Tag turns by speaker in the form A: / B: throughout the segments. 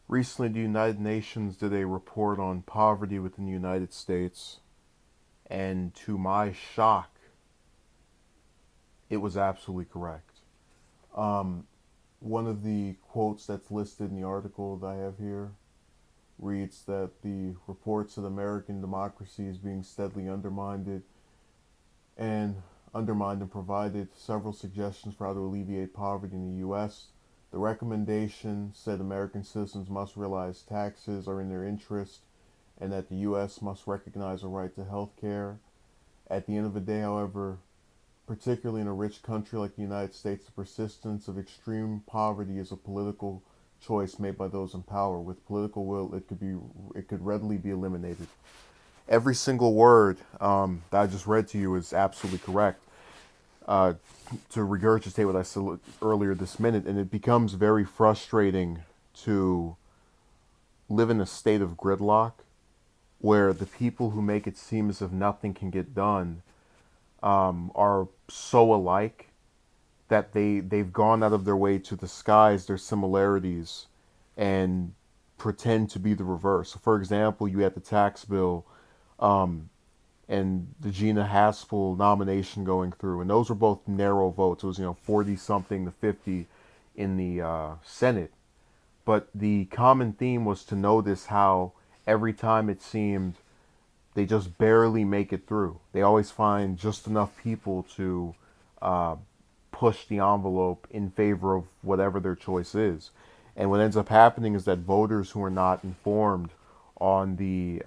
A: Recently, the United Nations did a report on poverty within the United States, and to my shock, it was absolutely correct. Um, One of the quotes that's listed in the article that I have here reads that the reports that American democracy is being steadily and undermined and provided several suggestions for how to alleviate poverty in the U.S. The recommendation said American citizens must realize taxes are in their interest and that the U.S. must recognize a right to health care. At the end of the day, however, particularly in a rich country like the United States, the persistence of extreme poverty is a political choice made by those in power. With political will, it could readily be eliminated. Every single word that I just read to you is absolutely correct. Uh, to regurgitate what I said earlier this minute, and it becomes very frustrating to live in a state of gridlock where the people who make it seem as if nothing can get done are so alike that they've gone out of their way to disguise their similarities and pretend to be the reverse. So for example, you had the tax bill um, and the Gina Haspel nomination going through, and those were both narrow votes. It was 40 something to 50 in the Senate, but the common theme was to notice how every time it seemed they just barely make it through. They always find just enough people to uh, push the envelope in favor of whatever their choice is. And what ends up happening is that voters who are not informed on the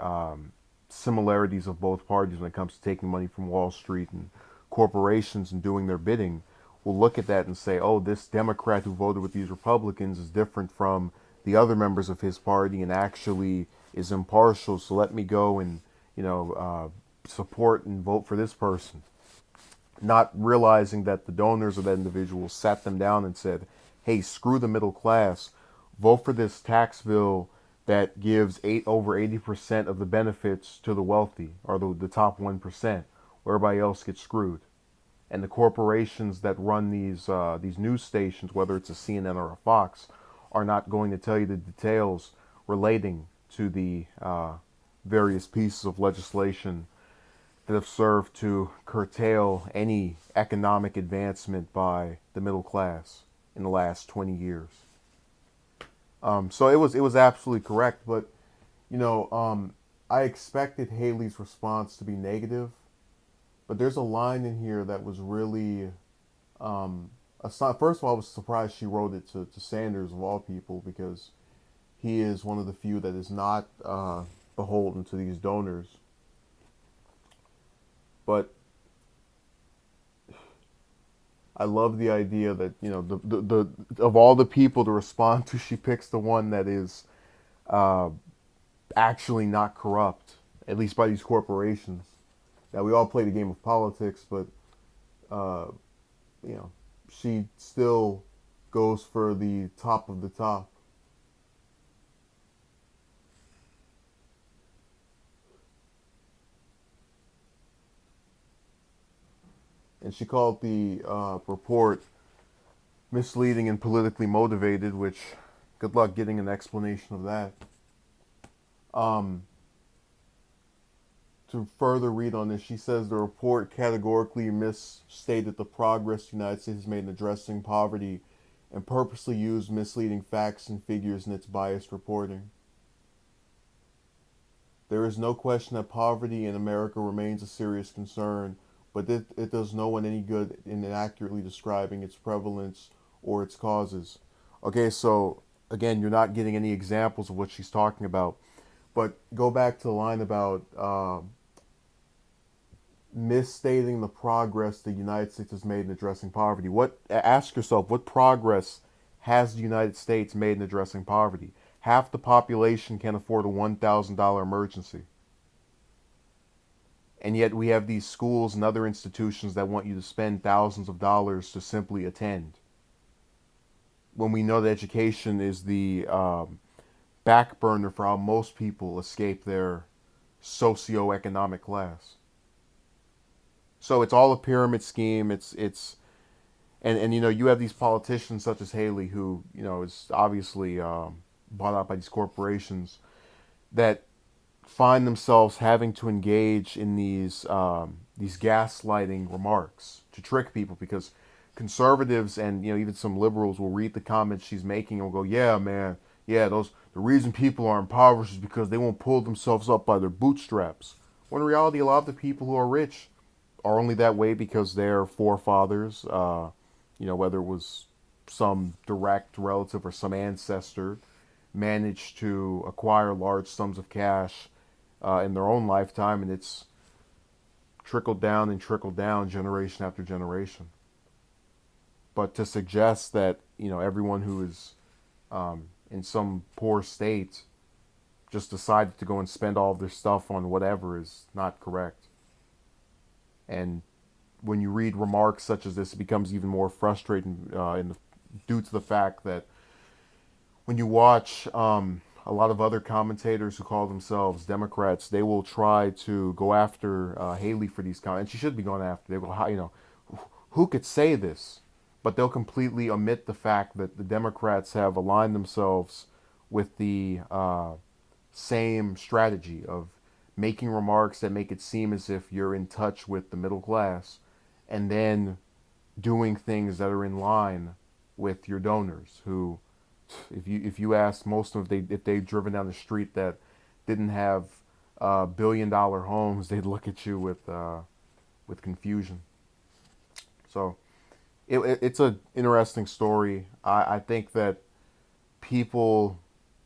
A: similarities of both parties when it comes to taking money from Wall Street and corporations and doing their bidding will look at that and say, oh, this Democrat who voted with these Republicans is different from the other members of his party and actually is impartial. So let me go and, support and vote for this person, not realizing that the donors of that individual sat them down and said, hey, screw the middle class, vote for this tax bill that gives over 80% of the benefits to the wealthy or the top 1%, where everybody else gets screwed. And the corporations that run these news stations, whether it's a CNN or a Fox, are not going to tell you the details relating to the various pieces of legislation that have served to curtail any economic advancement by the middle class in the last 20 years. So it was absolutely correct, but you know, um, I expected Haley's response to be negative, but there's a line in here that was really first of all, I was surprised she wrote it to Sanders of all people because he is one of the few that is not beholden to these donors. But I love the idea that the of all the people to respond to, she picks the one that is uh, actually not corrupt, at least by these corporations. Now we all play the game of politics, but uh, you know, she still goes for the top of the top, and she called the report misleading and politically motivated. Which, good luck getting an explanation of that. Um, to further read on this, she says the report categorically misstated the progress the United States has made in addressing poverty and purposely used misleading facts and figures in its biased reporting. There is no question that poverty in America remains a serious concern, but it does no one any good in accurately describing its prevalence or its causes. Okay, so again, you're not getting any examples of what she's talking about. But go back to the line about misstating the progress the United States has made in addressing poverty. What Ask yourself, what progress has the United States made in addressing poverty? Half the population can't afford a $1,000 emergency. And yet we have these schools and other institutions that want you to spend thousands of dollars to simply attend. When we know that education is the back burner for how most people escape their socioeconomic class. So it's all a pyramid scheme. And you have these politicians such as Haley, who is obviously bought out by these corporations that find themselves having to engage in these gaslighting remarks to trick people, because conservatives and even some liberals will read the comments she's making and will go, yeah, man, yeah, those the reason people are impoverished is because they won't pull themselves up by their bootstraps. When in reality, a lot of the people who are rich are only that way because their forefathers, whether it was some direct relative or some ancestor, managed to acquire large sums of cash in their own lifetime, and it's trickled down generation after generation. But to suggest that everyone who is in some poor state just decided to go and spend all of their stuff on whatever is not correct. And when you read remarks such as this, it becomes even more frustrating due to the fact that when you watch a lot of other commentators who call themselves Democrats, they will try to go after Haley for these comments. And she should be going after. They go, who could say this? But they'll completely omit the fact that the Democrats have aligned themselves with the same strategy of making remarks that make it seem as if you're in touch with the middle class, and then doing things that are in line with your donors. Who, if you ask most of them if they've driven down the street that didn't have $1 billion homes, they'd look at you with confusion. So it's an interesting story. I think that people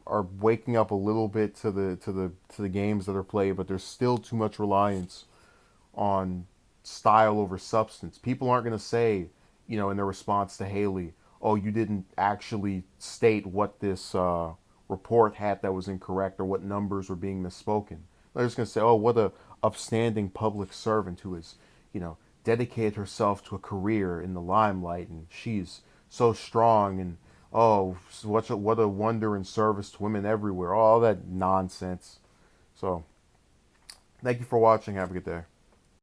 A: are waking up a little bit to the games that are played, but there's still too much reliance on style over substance. People aren't going to say, in their response to Haley, oh, you didn't actually state what this report had that was incorrect or what numbers were being misspoken. They're just going to say, oh, what a upstanding public servant who has, dedicated herself to a career in the limelight, and she's so strong, and oh, what a wonder and service to women everywhere. All that nonsense. So, thank you for watching. Have a good day.